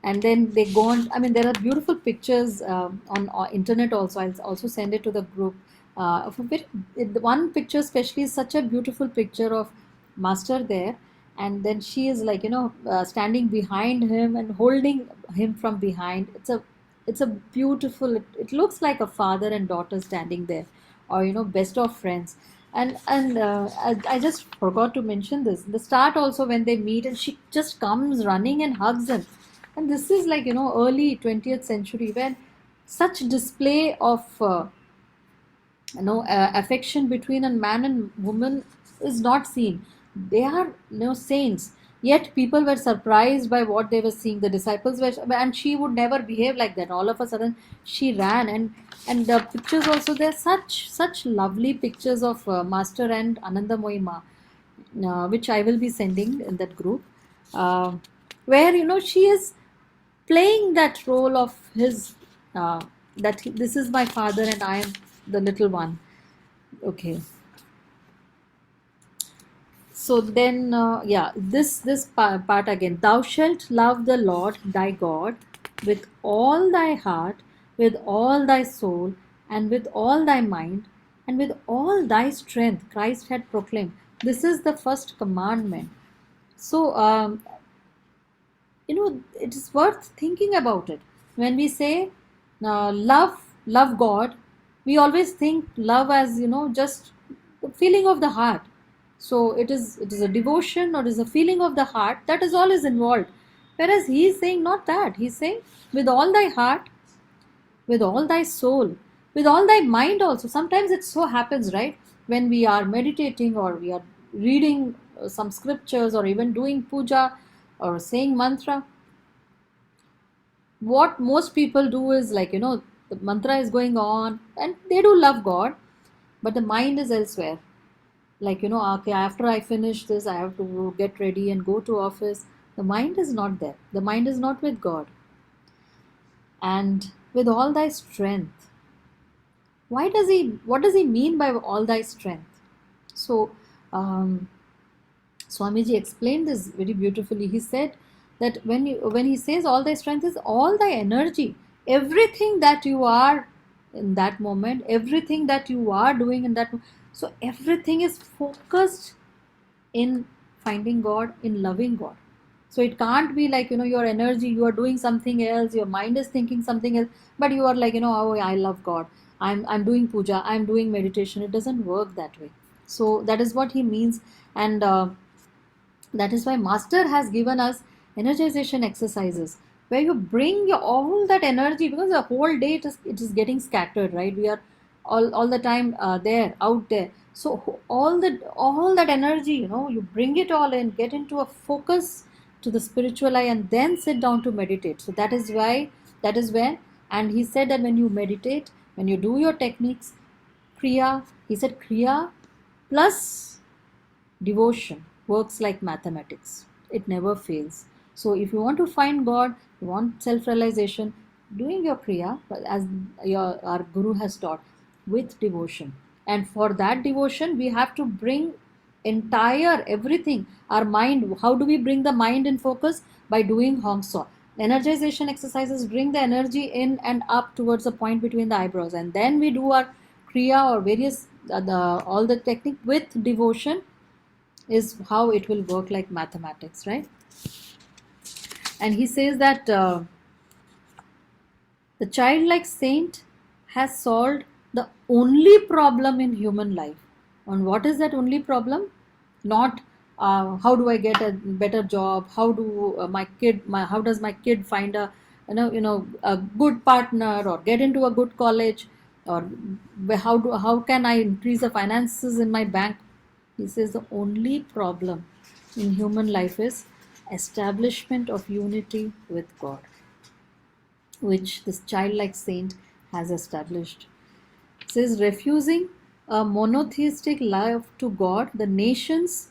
[SPEAKER 2] and then they go on. I mean, there are beautiful pictures on internet also. I'll also send it to the group. Of a one picture especially is such a beautiful picture of Master there, and then she is like standing behind him and holding him from behind. It's a beautiful. It looks like a father and daughter standing there, or best of friends. And I just forgot to mention this. The start also, when they meet, and she just comes running and hugs him. And this is like early 20th century, when such display of affection between a man and woman is not seen. They are saints, yet people were surprised by what they were seeing. The disciples were, and she would never behave like that. All of a sudden she ran, and the pictures also, there such lovely pictures of Master and Anandamoyi Ma, which I will be sending in that group, where she is playing that role of his, this is my father and I am the little one. Okay. So then, this part again. Thou shalt love the Lord thy God with all thy heart, with all thy soul, and with all thy mind, and with all thy strength. Christ had proclaimed. This is the first commandment. So, it is worth thinking about it. When we say love God, we always think love as just the feeling of the heart. So it is a devotion, or it is a feeling of the heart, that is all is involved. Whereas he is saying not that. He is saying with all thy heart, with all thy soul, with all thy mind also. Sometimes it so happens, right, when we are meditating, or we are reading some scriptures, or even doing puja or saying mantra, what most people do is like the mantra is going on and they do love God, but the mind is elsewhere. Like okay, after I finish this, I have to get ready and go to office. The mind is not there. The mind is not with God. And with all thy strength, what does he mean by all thy strength? So Swamiji explained this very beautifully. He said that when he says all thy strength, is all thy energy, everything that you are in that moment, everything that you are doing in that. So everything is focused in finding God, in loving God. So it can't be like your energy, you are doing something else, your mind is thinking something else, but you are like oh, I love God, I'm doing puja, I'm doing meditation. It doesn't work that way. So that is what he means. And that is why Master has given us energization exercises, where you bring all that energy, because the whole day it is getting scattered, right? We are all the time out there. So all that energy, you bring it all in, get into a focus to the spiritual eye, and then sit down to meditate. So that is when, and he said that when you meditate, when you do your techniques, kriya, he said kriya plus devotion works like mathematics. It never fails. So if you want to find God, you want self-realization, doing your kriya, as our Guru has taught, with devotion. And for that devotion, we have to bring entire everything, our mind. How do we bring the mind in focus? By doing Hong Sau. Energization exercises bring the energy in and up towards the point between the eyebrows. And then we do our kriya or various, all the technique with devotion, is how it will work like mathematics, right? And he says that the childlike saint has solved the only problem in human life. And what is that only problem? Not how do I get a better job? How do how does my kid find a a good partner or get into a good college, or how can I increase the finances in my bank? He says the only problem in human life is establishment of unity with God, which this childlike saint has established. It says, refusing a monotheistic love to God, the nations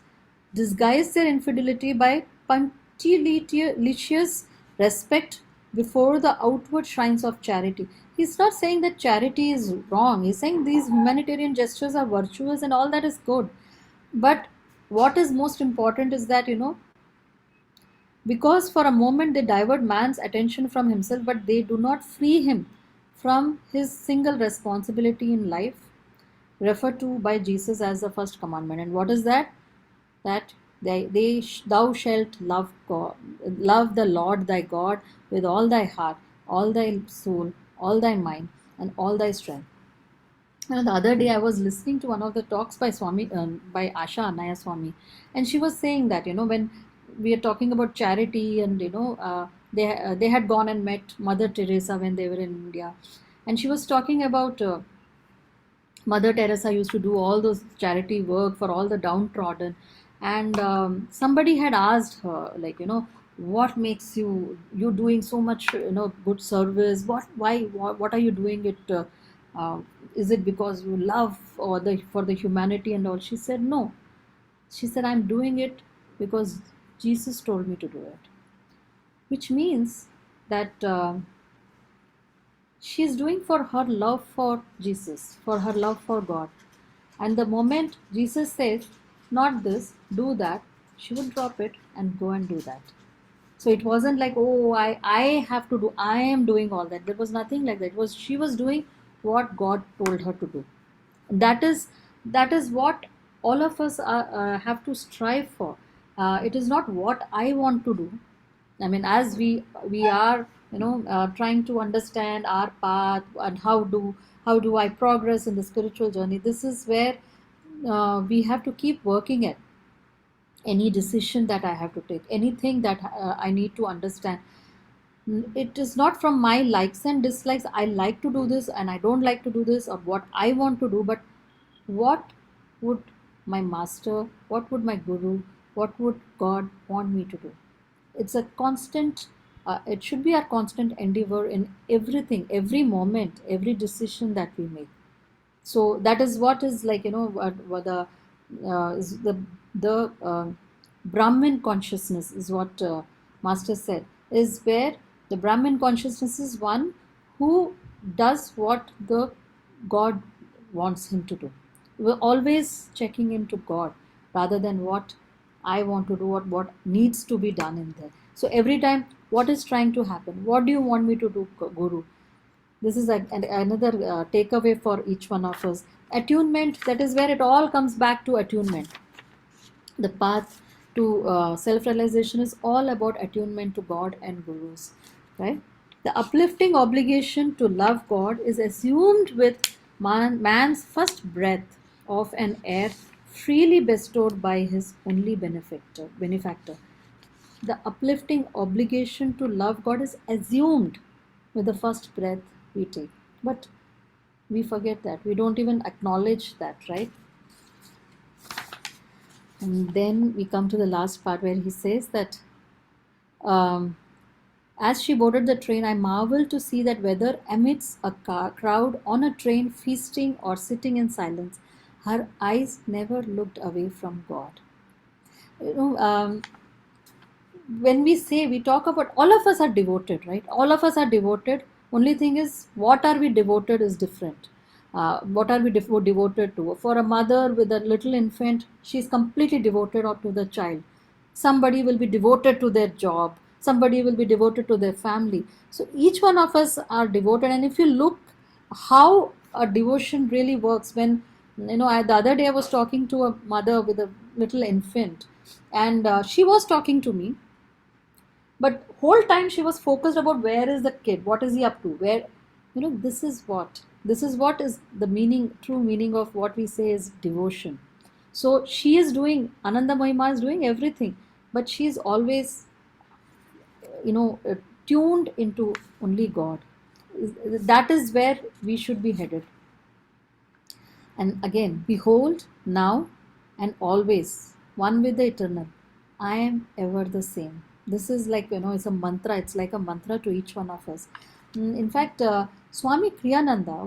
[SPEAKER 2] disguise their infidelity by punctilious respect before the outward shrines of charity. He's not saying that charity is wrong. He's saying these humanitarian gestures are virtuous and all that is good. But what is most important is that, because for a moment they divert man's attention from himself, but they do not free him from his single responsibility in life, referred to by Jesus as the first commandment. And what is that? That thou shalt love God, love the Lord thy God with all thy heart, all thy soul, all thy mind, and all thy strength. And the other day, I was listening to one of the talks by by Asha Anaya Swami, and she was saying that, when we are talking about charity, and they had gone and met Mother Teresa when they were in India, and she was talking about Mother Teresa used to do all those charity work for all the downtrodden, and somebody had asked her, like, what makes you doing so much, good service? What are you doing it? Is it because you love or for the humanity and all? She said no. She said, I'm doing it because Jesus told me to do it, which means that she's doing for her love for Jesus, for her love for God. And the moment Jesus says, not this, do that, she would drop it and go and do that. So it wasn't like, oh, I have to do, I am doing all that. There was nothing like that. She was doing what God told her to do. That is what all of us have to strive for. It is not what I want to do. I mean, as we are, trying to understand our path and how do I progress in the spiritual journey. This is where we have to keep working at any decision that I have to take, anything that I need to understand. It is not from my likes and dislikes. I like to do this and I don't like to do this, or what I want to do, but what would my master, what would my guru, what would God want me to do? It's a constant, it should be a constant endeavor in everything, every moment, every decision that we make. So that is what is like, what is the Brahmin consciousness is what Master said, is where the Brahmin consciousness is one who does what the God wants him to do. We're always checking into God rather than what I want to do, what needs to be done in there. So every time, what is trying to happen? What do you want me to do, Guru? This is another takeaway for each one of us. Attunement, that is where it all comes back to attunement. The path to self-realization is all about attunement to God and Gurus, right? The uplifting obligation to love God is assumed with man's first breath of an air freely bestowed by his only benefactor. The uplifting obligation to love God is assumed with the first breath we take. But we forget that. We don't even acknowledge that, right? And then we come to the last part where he says that um, as she boarded the train, I marveled to see that whether amidst a crowd on a train feasting or sitting in silence, her eyes never looked away from God. You know, when we say, we talk about, all of us are devoted, right? All of us are devoted. Only thing is, what are we devoted is different. What are we devoted to? For a mother with a little infant, she's completely devoted to the child. Somebody will be devoted to their job, somebody will be devoted to their family. So each one of us are devoted. And if you look how a devotion really works, when the other day I was talking to a mother with a little infant, and she was talking to me, but whole time she was focused about where is the kid, what is he up to, where, this is what is the meaning, true meaning of what we say is devotion. So she is doing, Ananda Mahima is doing everything, but she is always you know uh, tuned into only God. That is where we should be headed. And again, behold, now and always, one with the eternal, I am ever the same. This is like, it's a mantra. It's like a mantra to each one of us. In fact, Swami Kriyananda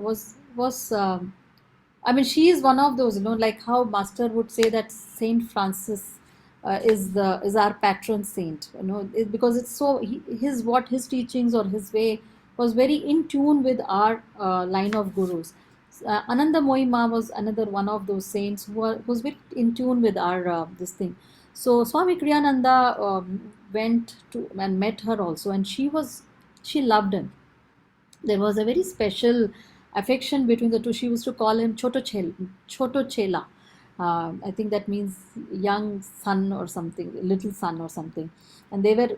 [SPEAKER 2] I mean, she is one of those, like how Master would say that Saint Francis is our patron saint, because it's so, his teachings or his way was very in tune with our line of gurus. Ananda Moima was another one of those saints who was very in tune with our this thing. So Swami Kriyananda went to and met her also, and she loved him. There was a very special affection between the two. She used to call him Choto Chela. I think that means young son or something, little son or something. And they were,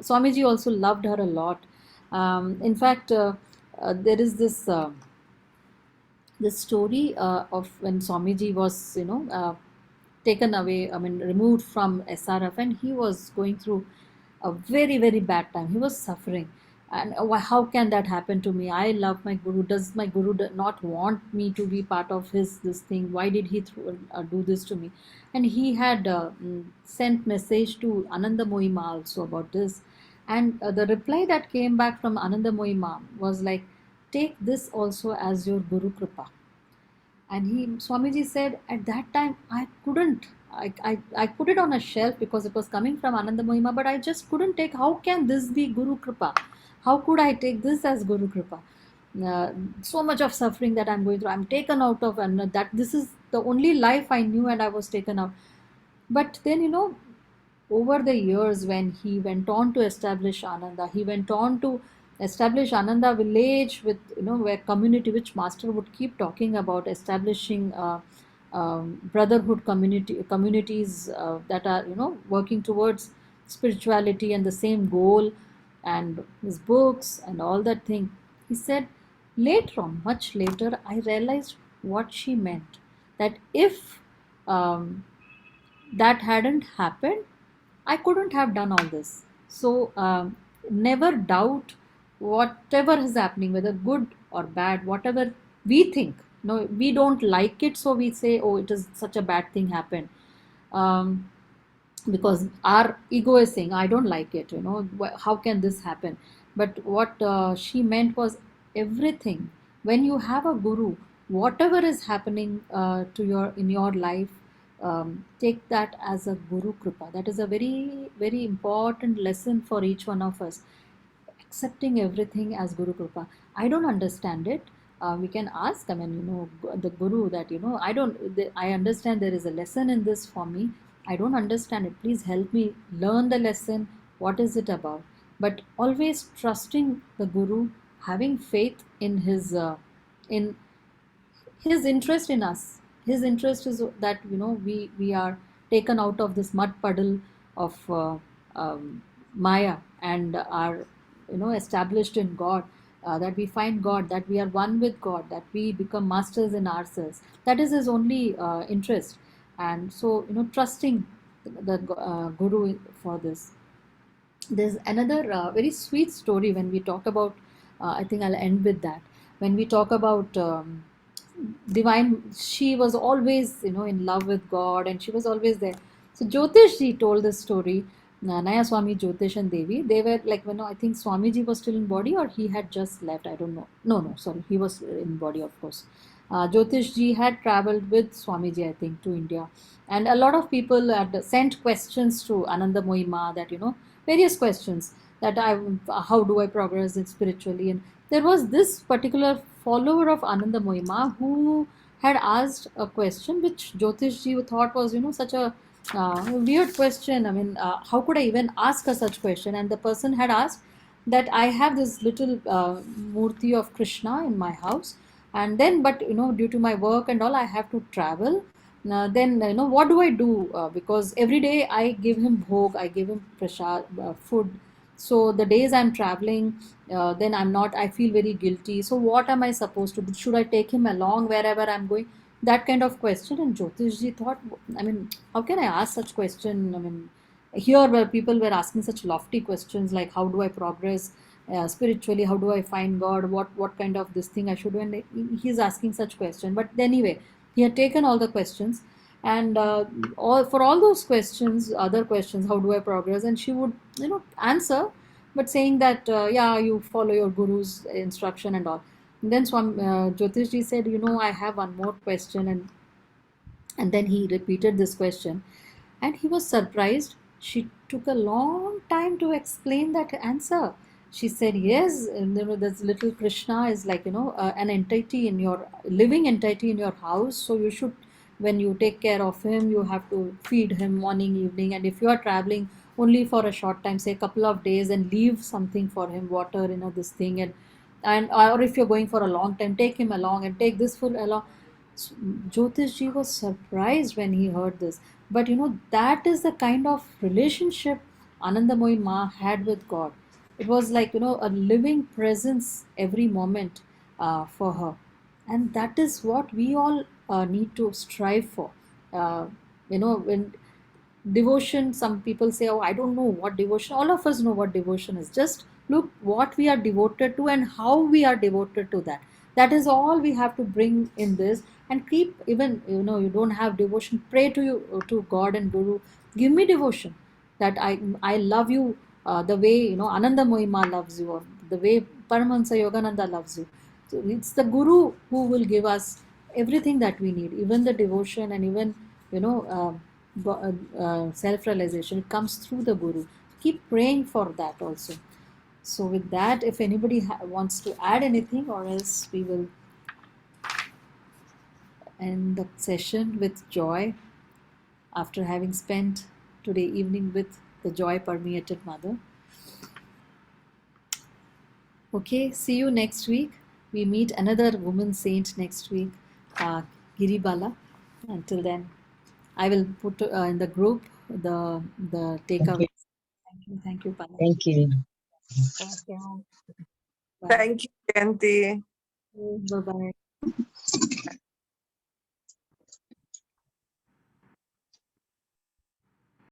[SPEAKER 2] Swamiji also loved her a lot. In fact, there is this story of when Swamiji was, taken away, I mean, removed from SRF, and he was going through a very, very bad time. He was suffering. And how can that happen to me? I love my guru. Does my guru not want me to be part of this thing? Why did he do this to me? And he had sent message to Ananda Mohima also about this. And the reply that came back from Ananda Mohima was like, take this also as your Guru Kripa. And Swamiji said, at that time I couldn't, I put it on a shelf because it was coming from Ananda Mohima, but I just couldn't take, how can this be Guru Kripa? How could I take this as Guru Kripa? So much of suffering that I'm going through, I'm taken out of, and that this is the only life I knew, and I was taken out. But then, over the years, when he went on to establish Ananda, he went on to establish Ananda village with, where community, which Master would keep talking about, establishing brotherhood communities that are, working towards spirituality and the same goal, and his books and all that thing. He said, later on, much later, I realized what she meant, that if that hadn't happened, I couldn't have done all this. So never doubt whatever is happening, whether good or bad, whatever we think. No, we don't like it, so we say, "Oh, it is such a bad thing happened," because our ego is saying, "I don't like it." How can this happen? But what she meant was, everything. When you have a guru, whatever is happening in your life, take that as a Guru Kripa. That is a very, very important lesson for each one of us. Accepting everything as Guru Kripa. I don't understand it. We can ask, I mean, the Guru that, I understand there is a lesson in this for me. I don't understand it. Please help me learn the lesson. What is it about? But always trusting the Guru, having faith in in his interest in us. His interest is that, we are taken out of this mud puddle of Maya, and are, established in God. That we find God, that we are one with God, that we become masters in ourselves. That is his only interest. And so, trusting the Guru for this. There's another very sweet story when we talk about, I think I'll end with that. When we talk about divine, she was always, in love with God, and she was always there. So Jyotish ji told this story. Naya Swami, Jyotish and Devi, they were like, I think Swamiji was still in body or he had just left. I don't know. No, sorry, he was in body, of course. Jyotish ji had traveled with Swamiji, I think, to India, and a lot of people had sent questions to Ananda Ma that various questions that how do I progress in spiritually, and there was this particular follower of Ananda Ma who had asked a question which Jyotish ji thought was such a weird question. I mean, how could I even ask a such question? And the person had asked that I have this little murti of Krishna in my house, and then, but due to my work and all, I have to travel. Then what do I do? Because every day I give him bhog, I give him prasad, food. So the days I'm traveling, then I feel very guilty. So what am I supposed to do? Should I take him along wherever I'm going? That kind of question. And Jyotish ji thought, I mean, how can I ask such question? I mean, here where people were asking such lofty questions like how do I progress spiritually, how do I find God, what kind of this thing I should do, and he's asking such question. But anyway, he had taken all the questions, and all those questions, other questions, how do I progress, and she would answer, but saying that yeah, you follow your guru's instruction and all. And then Jyotish ji said, I have one more question, and then he repeated this question, and he was surprised. She took a long time to explain that answer. She said, yes, and, this little Krishna is like, an entity in your, living entity in your house. So you should, when you take care of him, you have to feed him morning, evening. And if you are traveling only for a short time, say a couple of days, and leave something for him, water, this thing, and or if you're going for a long time, take him along and take this food along. So Jyotish ji was surprised when he heard this. But that is the kind of relationship Anandamoyi Ma had with God. It was like, a living presence every moment for her. And that is what we all need to strive for. When devotion, some people say, oh, I don't know what devotion. All of us know what devotion is. Just look what we are devoted to and how we are devoted to that. That is all we have to bring in this. And keep, even you don't have devotion, pray to God and Guru, give me devotion, that I love you the way Ananda Mohima loves you, or the way Paramahansa Yogananda loves you. So it's the Guru who will give us everything that we need, even the devotion, and even self-realization. It comes through the Guru. Keep praying for that also. So with that, if anybody wants to add anything, or else we will end the session with joy after having spent today evening with the joy-permeated mother. Okay, see you next week. We meet another woman saint next week, Giribala. Until then, I will put in the group the takeaway. Thank you, Pala.
[SPEAKER 1] Thank you.
[SPEAKER 2] Thank you.
[SPEAKER 4] Thank you, Jayanti.
[SPEAKER 2] Bye bye.